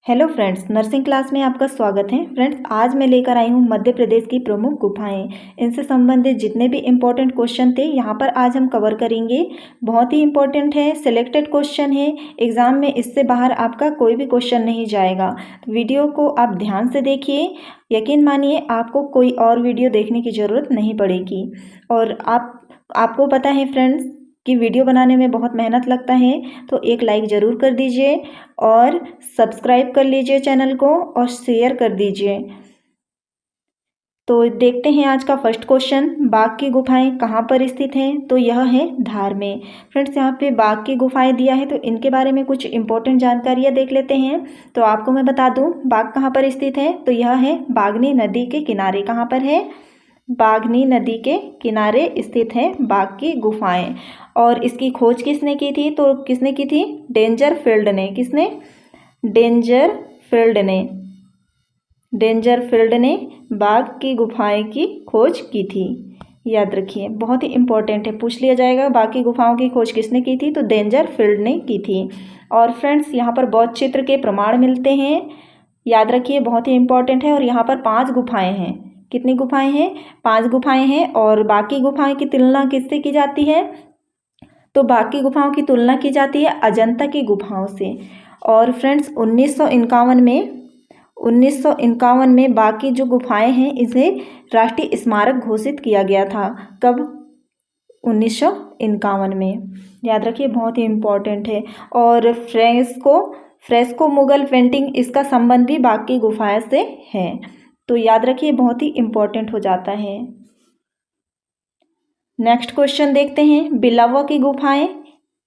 Hello friends, nursing class में आपका स्वागत है। फ्रेंड्स, आज मैं लेकर आई हूँ मध्य प्रदेश की प्रमुख गुफाएं। इनसे संबंधित जितने भी इम्पोर्टेंट क्वेश्चन थे यहाँ पर आज हम कवर करेंगे। बहुत ही इम्पोर्टेंट है, सिलेक्टेड क्वेश्चन है। एग्ज़ाम में इससे बाहर आपका कोई भी क्वेश्चन नहीं जाएगा। तो वीडियो को आप ध्यान से देखिए। यकीन मानिए आपको कोई और वीडियो देखने की ज़रूरत नहीं पड़ेगी। और आपको पता है फ्रेंड्स कि वीडियो बनाने में बहुत मेहनत लगता है, तो एक लाइक ज़रूर कर दीजिए और सब्सक्राइब कर लीजिए चैनल को और शेयर कर दीजिए। तो देखते हैं आज का फर्स्ट क्वेश्चन, बाघ की गुफाएं कहाँ पर स्थित हैं? तो यह है धार में। फ्रेंड्स, यहाँ पे बाघ की गुफाएं दिया है, तो इनके बारे में कुछ इंपॉर्टेंट जानकारियाँ देख लेते हैं। तो आपको मैं बता दूँ बाघ कहाँ पर स्थित है, तो यह है बागनी नदी के किनारे। कहाँ पर है? बागनी नदी के किनारे स्थित है बाघ की गुफाएं। और इसकी खोज किसने की थी? तो किसने की थी? डेंजरफील्ड ने। किसने? डेंजरफील्ड ने बाघ की गुफाएं की खोज की थी। याद रखिए, बहुत ही इंपॉर्टेंट है, पूछ लिया जाएगा बाघ की गुफाओं की खोज किसने की थी? तो डेंजरफील्ड ने की थी। और फ्रेंड्स, यहाँ पर बौद्ध चित्र के प्रमाण मिलते हैं। याद रखिए, बहुत ही इंपॉर्टेंट है। और यहाँ पर 5 गुफाएं हैं। कितनी गुफाएं हैं? 5 गुफाएं हैं। और बाकी गुफाएं की तुलना किससे की जाती है? तो बाकी गुफाओं की तुलना की जाती है अजंता की गुफाओं से। और फ्रेंड्स, 1951 में बाकी जो गुफाएं हैं इसे राष्ट्रीय स्मारक घोषित किया गया था। कब? 1951 में। याद रखिए, बहुत ही इम्पोर्टेंट है। और फ्रेस्को मुगल पेंटिंग, इसका संबंध भी बाघ की गुफाएं से है। तो याद रखिए, बहुत ही इम्पोर्टेंट हो जाता है। नेक्स्ट क्वेश्चन देखते हैं, बिल्लावा की गुफाएं।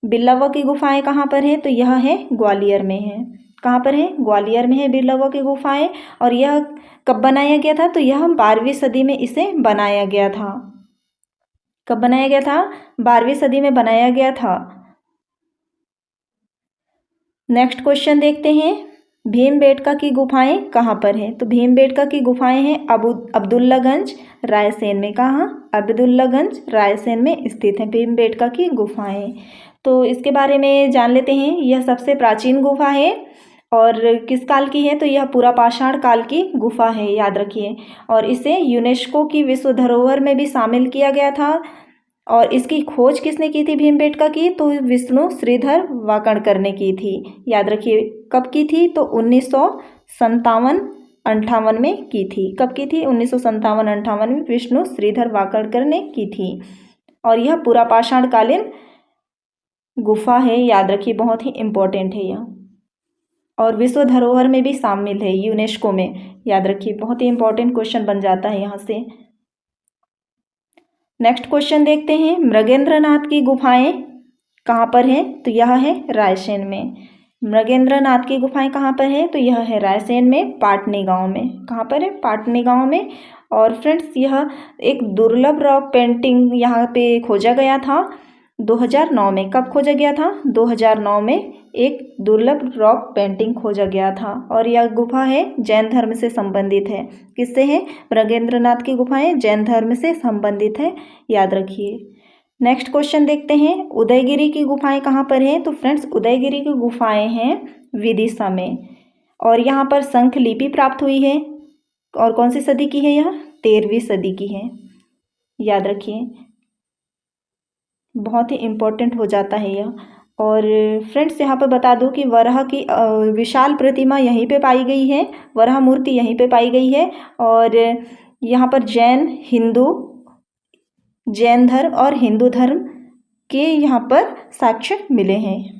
बिल्लावा की गुफाएं कहाँ पर है? तो यह है ग्वालियर में है। कहाँ पर है? ग्वालियर में है बिल्लावा की गुफाएं। और यह कब बनाया गया था? तो यह 12वीं सदी में इसे बनाया गया था। कब बनाया गया था? 12वीं सदी में बनाया गया था। नेक्स्ट क्वेश्चन देखते हैं, भीमबेटका की गुफाएं कहाँ पर हैं? तो भीमबेटका की गुफाएं हैं अब्दुल्लागंज रायसेन में। कहाँ? अब्दुल्लागंज रायसेन में स्थित है भीमबेटका की गुफाएं। तो इसके बारे में जान लेते हैं। यह सबसे प्राचीन गुफा है। और किस काल की है? तो यह पूरा पाषाण काल की गुफा है। याद रखिए। और इसे यूनेस्को की विश्व धरोहर में भी शामिल किया गया था। और इसकी खोज किसने की थी भीमबेटका की? तो विष्णु श्रीधर वाकणकर ने की थी। याद रखिए, कब की थी? तो 1957-58 में की थी। कब की थी? 1957-58 में विष्णु श्रीधर वाकणकर ने की थी। और यह पूरा पाषाणकालीन गुफा है। याद रखिए, बहुत ही इम्पोर्टेंट है यह। और विश्व धरोहर में भी शामिल है यूनेस्को में। याद रखिए, बहुत ही इंपॉर्टेंट क्वेश्चन बन जाता है यहाँ से। नेक्स्ट क्वेश्चन देखते हैं, मृगेंद्रनाथ की गुफाएं कहाँ पर हैं? तो यह है रायसेन में। मृगेंद्रनाथ की गुफाएं कहाँ पर है? तो यह है रायसेन में, पाटनी गांव में। कहाँ पर है? पाटनी गांव में। और फ्रेंड्स, यह एक दुर्लभ रॉक पेंटिंग यहाँ पे खोजा गया था 2009 में। कब खोजा गया था? 2009 में एक दुर्लभ रॉक पेंटिंग खोजा गया था। और यह गुफा है जैन धर्म से संबंधित है। किससे है? मृगेंद्रनाथ की गुफाएं जैन धर्म से संबंधित है। याद रखिए। नेक्स्ट क्वेश्चन देखते हैं, उदयगिरी की गुफाएं कहाँ पर हैं? तो फ्रेंड्स, उदयगिरी की गुफाएं हैं विदिशा में। और यहाँ पर शंख लिपि प्राप्त हुई है। और कौन सी सदी की है यह? 13वीं सदी की है। याद रखिए, बहुत ही इम्पोर्टेंट हो जाता है यह। और फ्रेंड्स, यहाँ पर बता दूं कि वराह की विशाल प्रतिमा यहीं पे पाई गई है। वराह मूर्ति यहीं पे पाई गई है। और यहाँ पर जैन धर्म और हिंदू धर्म के यहाँ पर साक्ष्य मिले हैं।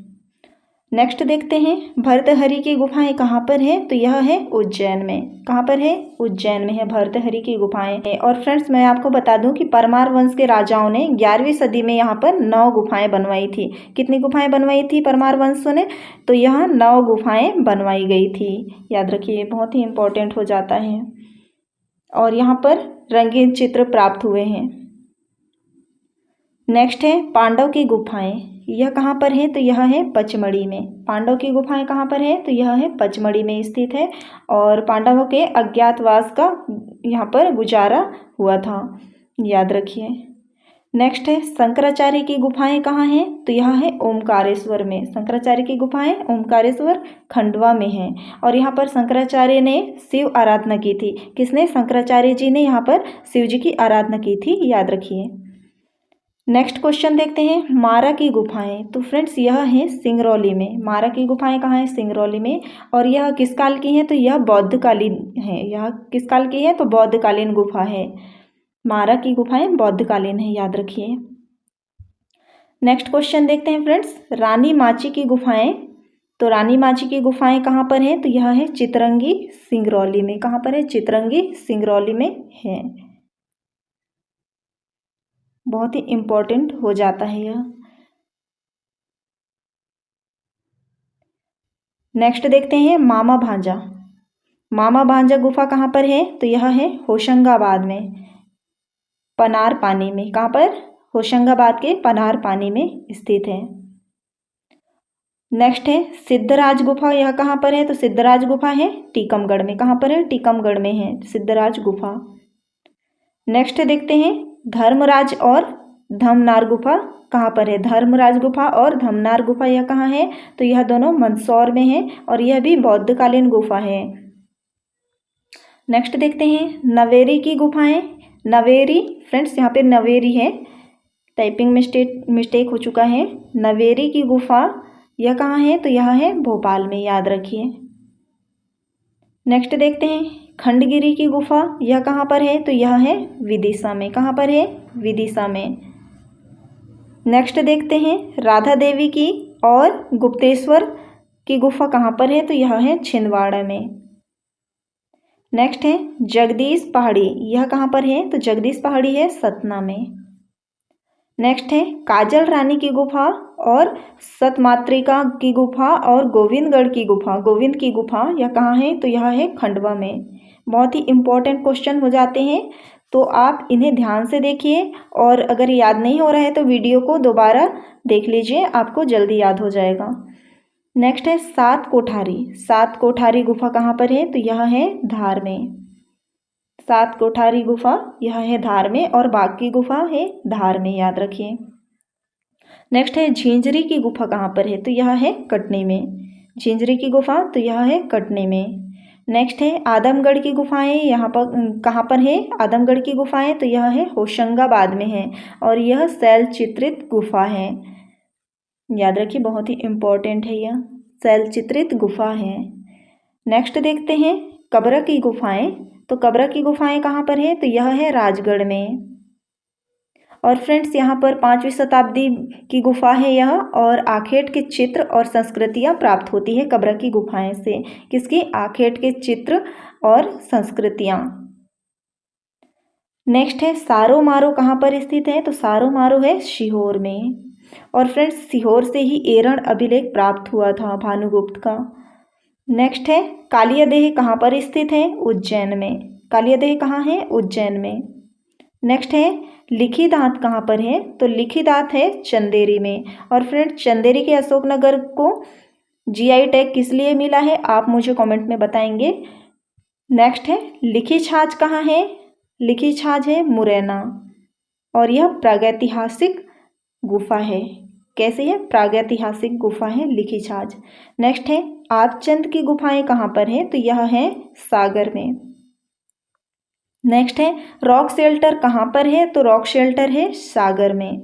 नेक्स्ट देखते हैं, भर्तहरि की गुफाएं कहाँ पर है? तो यह है उज्जैन में। कहाँ पर है? उज्जैन में है भर्तहरि की गुफाएं। और फ्रेंड्स, मैं आपको बता दूं कि परमार वंश के राजाओं ने 11वीं सदी में यहाँ पर 9 गुफाएं बनवाई थी। कितनी गुफाएं बनवाई थी परमार वंश ने? तो यहाँ 9 गुफाएं बनवाई गई थी। याद रखिए, बहुत ही इंपॉर्टेंट हो जाता है। और यहाँ पर रंगीन चित्र प्राप्त हुए हैं। नेक्स्ट है पांडव की गुफाएं। यह कहाँ पर है? तो यह है पचमढ़ी में। पांडव की गुफाएं कहाँ पर है? तो यह है पचमढ़ी में स्थित है। और पांडवों के अज्ञातवास का यहाँ पर गुजारा हुआ था। याद रखिए। नेक्स्ट है शंकराचार्य की गुफाएं कहाँ हैं, तो यह है ओमकारेश्वर में। शंकराचार्य की गुफाएं ओमकारेश्वर खंडवा में हैं और यहाँ पर शंकराचार्य ने शिव आराधना की थी। किसने? शंकराचार्य जी ने यहाँ पर शिव जी की आराधना की थी, याद रखिए। नेक्स्ट क्वेश्चन देखते हैं, मारा की गुफाएं। तो फ्रेंड्स यह है सिंगरौली में। मारा की गुफाएं कहाँ हैं? सिंगरौली में। और यह किस काल की हैं? तो यह बौद्धकालीन है। यह किस काल की है? तो बौद्धकालीन गुफा है। मारा की गुफाएं बौद्धकालीन है, याद रखिए। नेक्स्ट क्वेश्चन देखते हैं फ्रेंड्स, रानी माची की गुफाएं। तो रानी माची की गुफाएं कहाँ पर हैं? तो यह है चितरंगी सिंगरौली में। कहाँ पर है? चितरंगी सिंगरौली में है। बहुत ही इम्पोर्टेंट हो जाता है यह। नेक्स्ट देखते हैं मामा भांजा। मामा भांजा गुफा कहाँ पर है? तो यह है होशंगाबाद में, पनार पानी में। कहाँ पर? होशंगाबाद के पनार पानी में स्थित है। नेक्स्ट है सिद्धराज गुफा। यह कहाँ पर है? तो सिद्धराज गुफा है टीकमगढ़ में। कहाँ पर है? टीकमगढ़ में है सिद्धराज गुफा। नेक्स्ट देखते हैं धर्मराज और धमनार गुफा कहाँ पर है? धर्मराज गुफा और धमनार गुफा यह कहाँ है? तो यह दोनों मंदसौर में है और यह भी बौद्धकालीन गुफा है। नेक्स्ट देखते हैं नवेरी की गुफाएं। नवेरी फ्रेंड्स यहाँ पे नवेरी है, टाइपिंग मिस्टेक हो चुका है। नवेरी की गुफा यह कहाँ है? तो यह है भोपाल में, याद रखिए। नेक्स्ट देखते हैं खंडगिरी की गुफा। यह कहाँ पर है? तो यह है विदिशा में। कहाँ पर है? विदिशा में। नेक्स्ट देखते हैं राधा देवी की और गुप्तेश्वर की गुफा कहाँ पर है? तो यह है छिंदवाड़ा में। नेक्स्ट है जगदीश पहाड़ी। यह कहाँ पर है? तो जगदीश पहाड़ी है सतना में। नेक्स्ट है काजल रानी की गुफा और सतमातृका की गुफा और गोविंदगढ़ की गुफा। गोविंद की गुफा यह कहाँ है? तो यह है खंडवा में। बहुत ही इम्पोर्टेंट क्वेश्चन हो जाते हैं, तो आप इन्हें ध्यान से देखिए और अगर याद नहीं हो रहा है तो वीडियो को दोबारा देख लीजिए, आपको जल्दी याद हो जाएगा। नेक्स्ट है सात कोठारी। सात कोठारी गुफा कहाँ पर है? तो यह है धार में। सात कोठारी गुफा यह है धार में और बाकी गुफा है धार में, याद रखिए। नेक्स्ट है झिंझरी की गुफा कहाँ पर है? तो यह है कटनी में। झिंझरी की गुफा तो यह है कटनी में। नेक्स्ट है आदमगढ़ की गुफाएं। यहाँ पर कहाँ पर है? आदमगढ़ की गुफाएं तो यह है होशंगाबाद में है और यह शैल चित्रित गुफा है, याद रखिए। बहुत ही इम्पोर्टेंट है, यह शैल चित्रित गुफा है। नेक्स्ट देखते हैं कबरा की गुफाएं। तो कबरा की गुफाएं कहाँ पर है? तो यह है राजगढ़ में। और फ्रेंड्स यहाँ पर 5वीं शताब्दी की गुफा है यह, और आखेट के चित्र और संस्कृतियाँ प्राप्त होती है कबरा की गुफाएं से। किसकी? आखेट के चित्र और संस्कृतियाँ। नेक्स्ट है सारो मारो कहाँ पर स्थित है? तो सारो मारो है सीहोर में। और फ्रेंड्स सीहोर से ही एरण अभिलेख प्राप्त हुआ था भानुगुप्त का। नेक्स्ट है कालियादेह कहाँ पर स्थित है? उज्जैन में। कालियादेह कहाँ है? उज्जैन में। नेक्स्ट है लिखी दांत कहाँ पर है? तो लिखी दांत है चंदेरी में। और फ्रेंड चंदेरी के अशोकनगर को जीआई टैग किस लिए मिला है, आप मुझे कमेंट में बताएंगे। नेक्स्ट है लिखी छाछ कहाँ है? लिखी छाछ है मुरैना और यह प्रागैतिहासिक गुफा है। कैसे है? प्रागैतिहासिक गुफा है लिखी छाछ। नेक्स्ट है आबचंद की गुफाएं कहाँ पर है? तो यह है सागर में। नेक्स्ट है रॉक शेल्टर कहाँ पर है? तो रॉक शेल्टर है सागर में।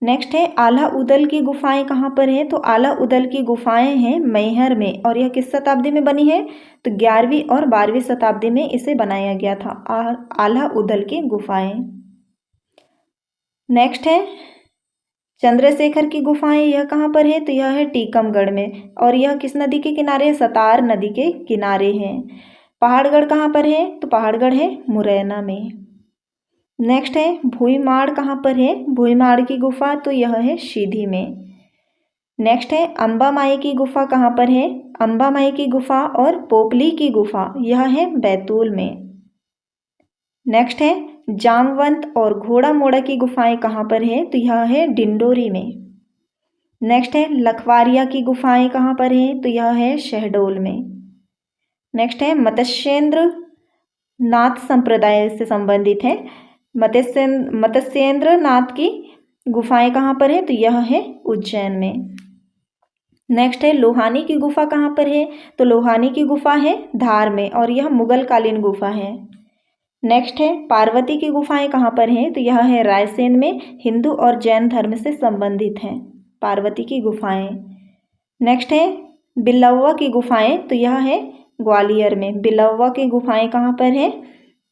नेक्स्ट है आला उदल की गुफाएं कहाँ पर है? तो आला उदल की गुफाएं हैं मैहर में और यह किस शताब्दी में बनी है? तो 11वीं और 12वीं शताब्दी में इसे बनाया गया था, आला उदल की गुफाएं। नेक्स्ट है चंद्रशेखर की गुफाएं। यह कहाँ पर है? तो यह है टीकमगढ़ में और यह किस नदी के किनारे? सतार नदी के किनारे हैं। पहाड़गढ़ कहाँ पर है? तो पहाड़गढ़ है मुरैना में। नेक्स्ट है भुईमाड़ कहाँ पर है? भुईमाड़ की गुफा तो यह है सीधी में। नेक्स्ट है अंबा माई की गुफा कहाँ पर है? अंबा माई की गुफा और पोपली की गुफा यह है बैतूल में। नेक्स्ट है जामवंत और घोड़ा मोड़ा की गुफाएं कहाँ पर है? तो यह है डिंडोरी में। नेक्स्ट है लखवारिया की गुफाएं कहाँ पर है? तो यह है शहडोल में। नेक्स्ट है मत्स्येंद्र नाथ संप्रदाय से संबंधित है। मत्स्येंद्र नाथ की गुफाएं कहाँ पर है? तो यह है उज्जैन में। नेक्स्ट है लोहानी की गुफा कहाँ पर है? तो लोहानी की गुफा है धार में और यह मुगल कालीन गुफा है। नेक्स्ट है पार्वती की गुफाएं कहाँ पर हैं? तो यह है रायसेन में, हिंदू और जैन धर्म से संबंधित हैं पार्वती की गुफाएं। नेक्स्ट है बिल्लवा की गुफाएं, तो यह है ग्वालियर में। बिल्लवा की गुफाएं कहाँ पर है?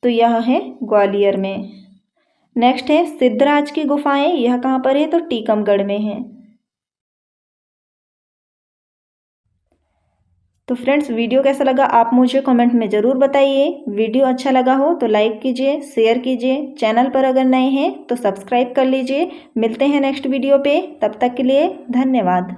तो यह है ग्वालियर में। नेक्स्ट है सिद्धराज की गुफाएं, यह कहाँ पर है? तो टीकमगढ़ में है। तो फ्रेंड्स वीडियो कैसा लगा आप मुझे कमेंट में ज़रूर बताइए। वीडियो अच्छा लगा हो तो लाइक कीजिए, शेयर कीजिए। चैनल पर अगर नए हैं तो सब्सक्राइब कर लीजिए। मिलते हैं नेक्स्ट वीडियो पे, तब तक के लिए धन्यवाद।